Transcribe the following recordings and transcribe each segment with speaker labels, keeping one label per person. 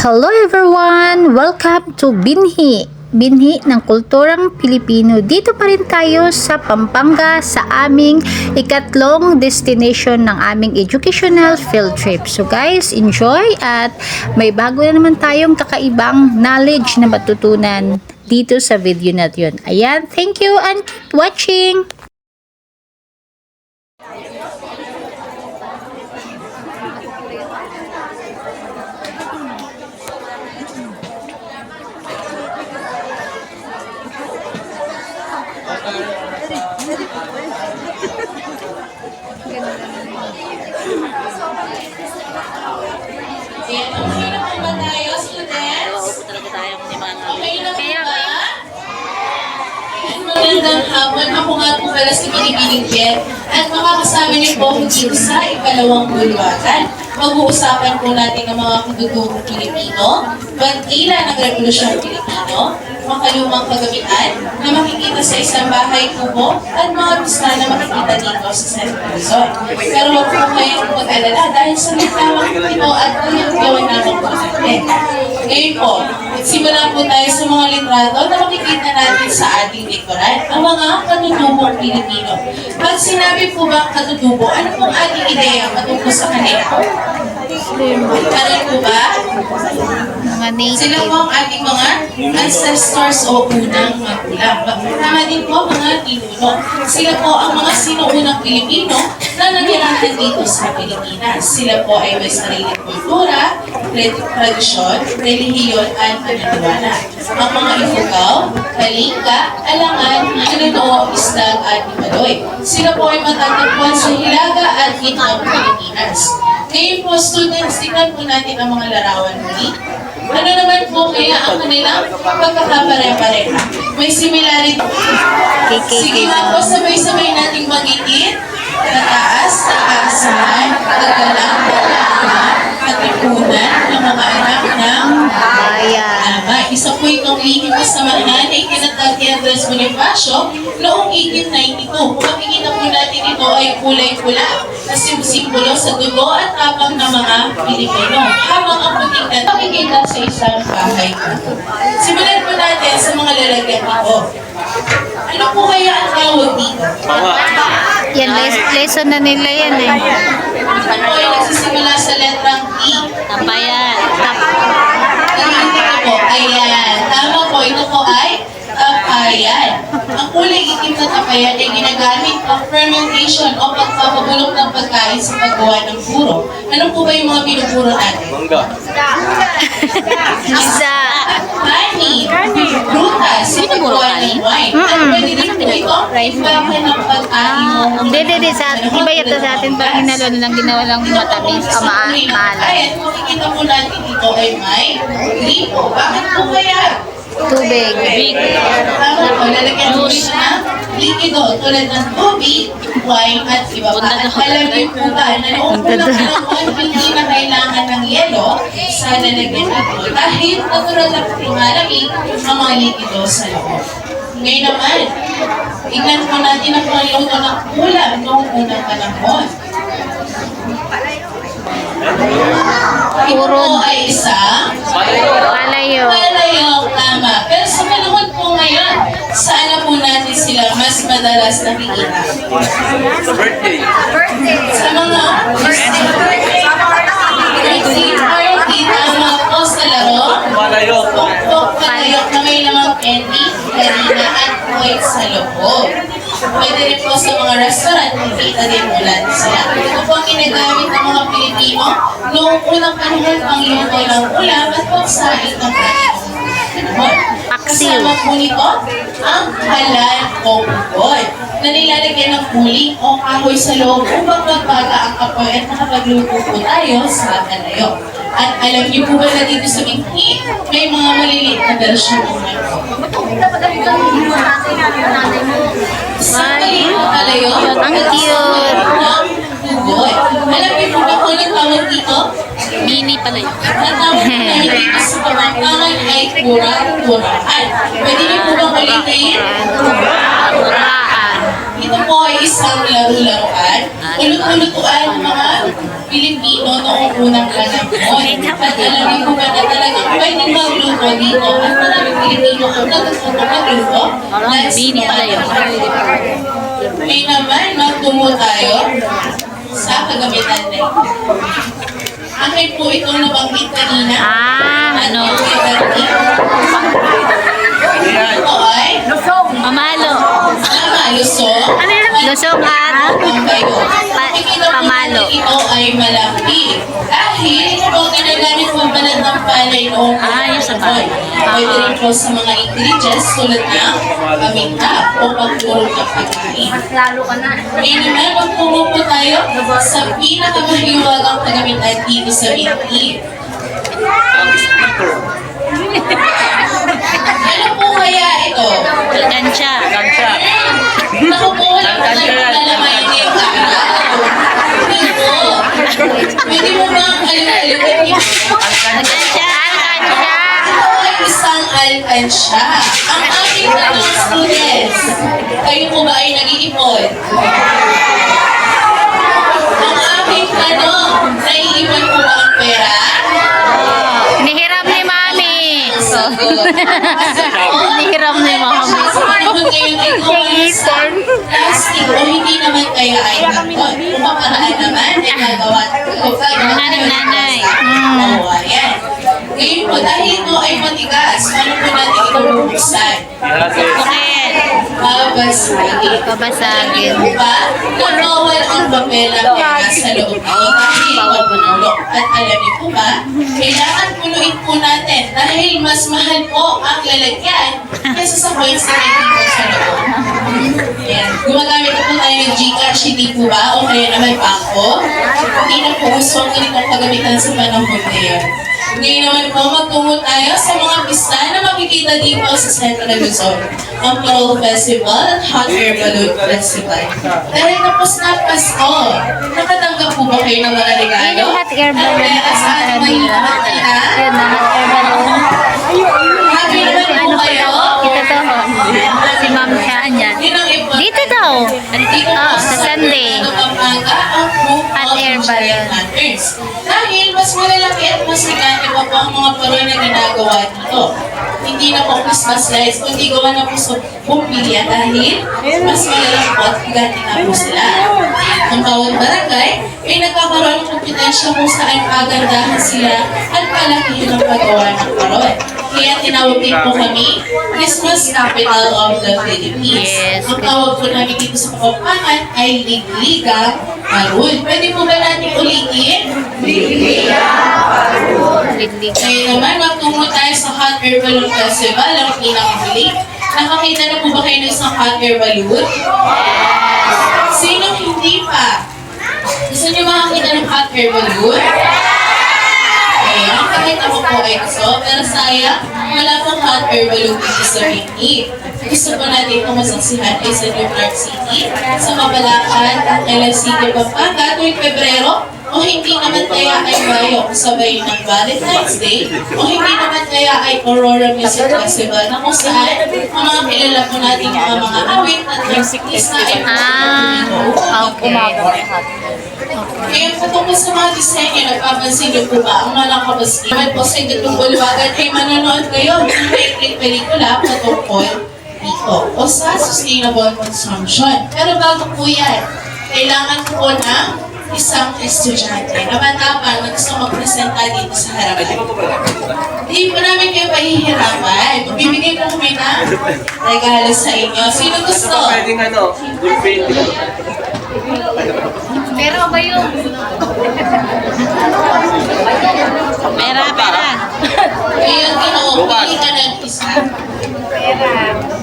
Speaker 1: Hello everyone! Welcome to Binhi! Binhi ng kulturang Pilipino. Dito pa rin tayo sa Pampanga sa aming ikatlong destination ng aming educational field trip. So guys, enjoy at may bago na naman tayong kakaibang knowledge na matutunan dito sa video na yun. Ayan, thank you and keep watching!
Speaker 2: Okay na po ba tayo, students? Okay na po ba? Magandang hapon. Ako nga po pala si Binibining Jen at makakasama niyo po ako dito sa ikalawang bulwagan. Mag-uusapan po natin ang mga kududugong Pilipino, bandila ng Revolusyong Pilipino, makalumang kagamitan na makikita sa isang bahay kubo at mga pista na makikita dito sa Central Luzon. Pero huwag po kayong mag-alala dahil sa may tamang ito at kanyang gawin namin po natin. Ngayon po, simulan po tayo sa mga litrato na makikita natin sa ating likuran, ang mga katutubong Pilipino. Pag sinabi po ba katutubo, ano pong ating ideya patungkol sa kanila? Ano po ba?
Speaker 1: Mga native.
Speaker 2: Sila po ang ating mga ancestors o unang magulang. Tama din po mga tinuno. Sila po ang mga sinuunang Pilipino na nangyarahan dito sa Pilipinas. Sila po ay may sariling kultura, tradisyon, relihiyon at paniniwala. Ang mga Ifugao, Kalinga, Alangan, Ananoo, Isdag at Ibaloy. Sila po ay matatagpuan sa Hilaga at Gitnang Pilipinas. Ngayon po, students, tingnan po natin ang mga larawan muli. Ano naman po kaya ang kanilang pagkakapare-pareha? May similarity. Sige nga po, sabay-sabay nating magigit. Tataas, taasan, tagalang, katipunan ng mga anak ng
Speaker 1: Bayan.
Speaker 2: Tama. Isa po itong lihim na samahan na ikinatag ni Andres Bonifacio noong 1892. Kung makikita po natin ito ay kulay-pula na simbolo sa dugo at tapang ng mga Pilipino. Habang ang puting na makikita sa isang bahay. Simulan po natin sa mga lalagyan nito. Ano po kaya ang tawag dito?
Speaker 1: Yan, lesson na nila yan eh.
Speaker 2: Ito po ay nagsisimula sa letrang T.
Speaker 1: Tampayan.
Speaker 2: Ito po, ayan. Tama po, ito po ay tapayan. Ang kulay itim na tapayan ay ginagamit pang fermentation o pagpapabulok ng pagkain sa paggawa ng puro. Ano po ba yung mga pinupuro natin?
Speaker 1: Isa.
Speaker 2: Honey, prutas, sa paggawa ng wine. At pwede din po ito, ipakan ng pagkain mo.
Speaker 1: Hindi. Sa atin, iba yata sa atin pag hinalo na lang ginawa lang matamis o maalat.
Speaker 2: Ayan, kung makikita po natin ito ay may gripo. Bakit po kaya?
Speaker 1: Tubig.
Speaker 2: Tama po, lalagyan mo ito ng likido tulad ng tubig, wine at iba pa. At alam niyo po ba na noong unang panahon hindi na kailangan ng yelo sa lalagyan nito dahil natural na lumalamig ang mga likido sa loob. Ngayon naman, tignan po natin ang pangluto ng ulam noong unang panahon. Ito po ay isang
Speaker 1: Palayo.
Speaker 2: palayok, tama. Pero sa panahon po ngayon, saan na po natin sila mas madalas nakikita?
Speaker 3: Sa birthday.
Speaker 2: Sa mga birthday party, tama po sa laro.
Speaker 3: Palayok.
Speaker 2: Pokpok, palayok na may lamang candy, harina at white sa loob. Pwede rin po sa mga restaurant, makikita din mo lahat sila. Ito po ang ginagamit ng mga Pilipino noong unang panahon pang luto ng ulam at pagsain ng panahon. Kasama po nito ang halal o bukod na nilalagyan ng uling o kahoy sa loob upang magbaga ang apoy at nakapagluto po tayo sa kalayo. At alam niyo po ba na dito sa Binhi, may mga maliliit na version po na ito. Sa maliit na kalayo,
Speaker 1: Ang cute.
Speaker 2: Bukod. Alam niyo po ba kung anong tawag dito?
Speaker 1: Mini palayo.
Speaker 2: Ang tawag namin dito sa Pampangan ay kurang-kuraan. Pwede niyo po ba ulitin?
Speaker 1: Kuraan.
Speaker 2: Ito po ay isang laro-laruan. Ulut-ulutuan ng mga Pilipino noong unang panahon. At alam niyo po ba na talagang po dito at maraming Pilipino ang natutunan magluto.
Speaker 4: Bini pala yun.
Speaker 2: May naman, magtungo tayo sa kagamitan na ito. Akin po itong nabanggit kanina.
Speaker 4: Ano?
Speaker 2: Ito ay
Speaker 4: Mamalo.
Speaker 2: lusong.
Speaker 4: Lusong at pamalo.
Speaker 2: Ito ay malaki. Dahil ito ang ginagamit po balat ng palay noong
Speaker 4: Yung sa palay.
Speaker 2: Pwede rin po sa mga ingredients tulad ng paminta o pagpurong ng pagkain. Ngayon naman, magtungo po tayo sa pinakamahiwagang kagamitan dito sa binhi. Ano po kaya ito?
Speaker 4: Gansya.
Speaker 2: Naku po, walang nalalaman yung araw. Hindi po. Pwede mo bang alam-alaman yung
Speaker 4: Gansya.
Speaker 2: ito ay isang alkansya. Ang aking tanong students, kayo po ba ay nag-iipon? Ang aking tanong, naiipon po ba ang pera?
Speaker 4: Hinihiram ni Mami.
Speaker 2: Hinihiram
Speaker 4: Hinihiram ni Mami.
Speaker 2: Plastic o hindi naman kaya ay hapon. Kung makaraan naman, ay gagawa
Speaker 4: Nanay.
Speaker 2: Oo, ayan. Ngayon po, dahil ito ay matigas, paano po natin ito bubuksan?
Speaker 4: Bakit?
Speaker 2: Babasagin.
Speaker 4: Babasagin.
Speaker 2: Alam mo ba, nabawal ang papel na pera sa loob nito dahil mabulok. At alam niyo po ba, kailangan punuin po natin dahil mas mahal po ang lalagyan kaysa sa coins na may dito sa loob. Ayan. Gumagamit na po tayo ng Gcash, hindi po ba? O kaya naman bangko. Hindi na po gusto ang ganitong pagamitan sa panahon ngayon. Ngayon naman po, magtungo tayo sa mga pista na makikita dito sa Central Luzon. Ang Parol Festival at Hot Air Balloon Festival. Dahil tapos na Pasko, nakatanggap po ba kayo ng mga regalo?
Speaker 4: Yun yung hot air balloon na
Speaker 2: At sa ating mga
Speaker 4: nila.
Speaker 2: kanina,
Speaker 4: Yun na hot air balloon.
Speaker 2: happy naman po kayo.
Speaker 4: Ito to. Si Ma'am Chan yan.
Speaker 2: Yun ang importante.
Speaker 4: Dito daw.
Speaker 2: Dito po
Speaker 4: Sa Sunday.
Speaker 2: Pampanga, ang group
Speaker 4: Hot
Speaker 2: of
Speaker 4: air
Speaker 2: giant
Speaker 4: balloon.
Speaker 2: lanterns. Dahil mas malalaki at mas sigante pa po ang mga paroy na ginagawa dito. Hindi na po Christmas lights, kundi gawa na po sa bumbilya dahil mas malalaki po at giganti na po sila. Ang bawat barangay ay nagkakaroon ng kompetensya kung saan pagandahan sila at palakihin ang paggawa ng paroy. Kaya tinawag din po kami Christmas Capital of the Philippines.
Speaker 4: Yes.
Speaker 2: Ang tawag po namin dito sa Kapampangan ay Ligligang Parol. Pwede po ba natin ulitin?
Speaker 4: Liglig.
Speaker 2: Ngayon naman, magtungo tayo sa Hot Air Balloon Festival, ang pinakahuli. Nakakita na po ba kayo ng isang hot air balloon? Sino hindi pa? Gusto niyo makakita ng hot air balloon? Ayan, kahit ako po ay gusto, pero sayang, wala pong hot air balloon dito sa Binhi. Gusto po natin itong masaksihan ay sa New York City, sa Mabalacan at LFC Pampanga tuwing Pebrero, o hindi naman kaya ay bayo sabay ng Valentine's Day, o hindi naman kaya ay Aurora Music Festival na kung saan ang mga kilala po natin mga awit at musikista ay
Speaker 4: Okay.
Speaker 2: ngayon po tungkol sa mga disenyo, nagpapansin niyo po ba ang mga nakabaski? Naman po sa itong bulwagan ay manonood kayo ng maikling pelikula patungkol dito o sa sustainable consumption. Pero bago po yan, kailangan po ng isang estudyante na matapang na gusto mag-presenta dito sa harapan. Hindi po namin kayo pahihirapan. Magbibigay po kami ng regalo sa inyo. Sino gusto?
Speaker 3: Pwedeng ballpen.
Speaker 4: Pero ba yun? Pera.
Speaker 2: Ngayon, Ginoo, pili ka ng isa.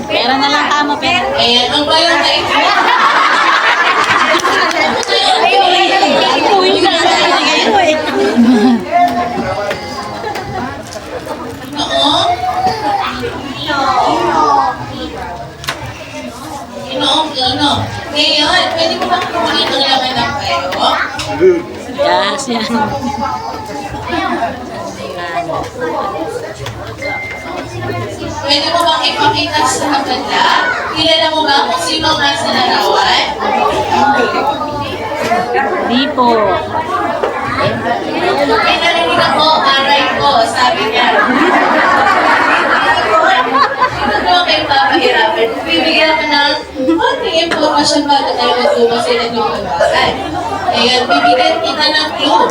Speaker 4: Pera na lang tama, pera.
Speaker 2: Ayan, ang bayong na ito. Ino. Ngayon, pwede mo bang kunin ang laman ng pero?
Speaker 4: Yes, yan.
Speaker 2: Pwede mo bang ipakita sa kanila? Kilala mo ba kung sino ang nasa larawan?
Speaker 4: Di po.
Speaker 2: May narinig ako, aray ko, sabi niya. impormasyon bago tayo magtuwa sa ilang lumagaan. Ayan, bibigyan kita ng clue.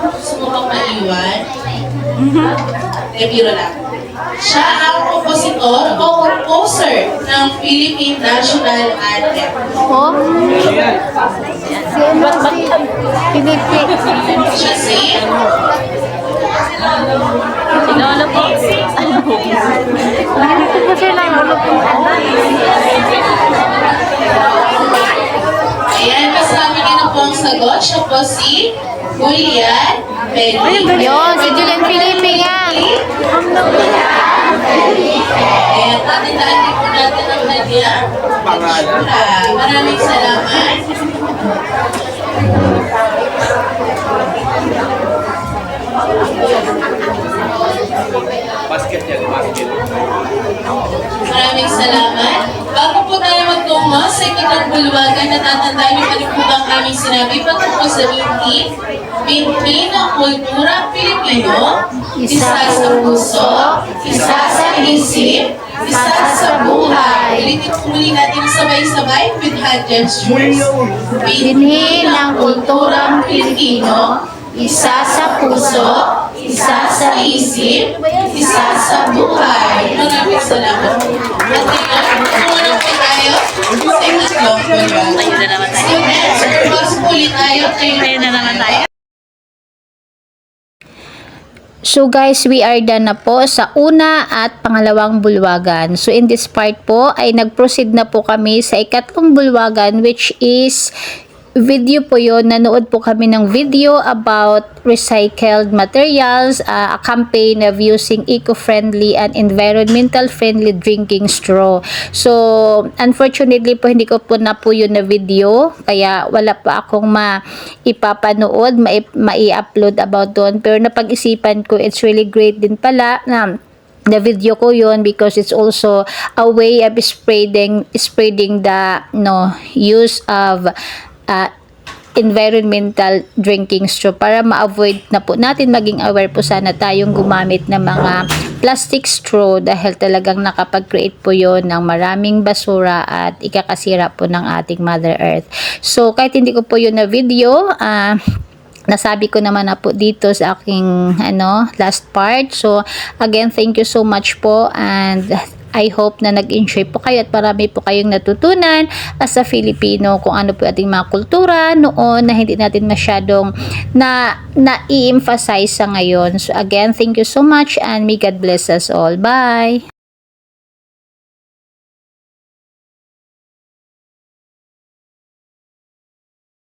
Speaker 2: Gusto mo bang maiwan? Biro lang. Siya ang kompositor o composer ng Philippine National Anthem.
Speaker 1: Oh? Pilipi.
Speaker 2: Siya si
Speaker 4: Si Lolo po.
Speaker 1: Nakikita ko siya ng ulo po.
Speaker 2: Ayan, kasama niya na po ang sagot. Siya po si Julian Felipe.
Speaker 1: Yun, si Julian Felipe nga.
Speaker 2: Ayan, tatandaan din po natin ang kanyang pangalan. Maraming salamat.
Speaker 3: Basket yan, basket.
Speaker 2: Maraming salamat. Bago po tayo magtungo sa ikatang bulwagan, natatandaan niyo pa rin po ba ang aming sinabi patungkol sa binhi ng kultura Pilipino, isa sa puso, isa sa isip, isa sa buhay. Ulitin po muli natin sabay-sabay with hand gestures.
Speaker 1: Binhi ng kulturang Pilipino, isa sa puso, isa sa isip, isa sa buhay.
Speaker 2: Maraming salamat. At ngayon, tumulong po tayo sa ikatlong bulwagan.
Speaker 4: Ayun na naman tayo.
Speaker 2: Students, mas muli tayo kayo.
Speaker 4: Ayun na naman tayo.
Speaker 1: So guys, we are done na po sa una at pangalawang bulwagan. So in this part po ay nag-proceed na po kami sa ikatlong bulwagan, which is video po yun. Nanood po kami ng video about recycled materials, a campaign of using eco-friendly and environmental-friendly drinking straw. So, unfortunately po, hindi ko po na po yun na video, kaya wala pa akong maipapanood, mai-upload about doon. Pero napag-isipan ko, it's really great din pala na video ko yun because it's also a way of spreading the use of environmental drinking straw para ma-avoid na po natin, maging aware po sana tayong gumamit ng mga plastic straw dahil talagang nakapag-create po yon ng maraming basura at ikakasira po ng ating Mother Earth. So kahit hindi ko po yun na video, nasabi ko naman na po dito sa aking last part. So again, thank you so much po, and I hope na nag-enjoy po kayo at marami po kayong natutunan as a Filipino kung ano po ating mga kultura noon na hindi natin masyadong na-i-emphasize sa ngayon. So again, thank you so much and may God bless us all. Bye!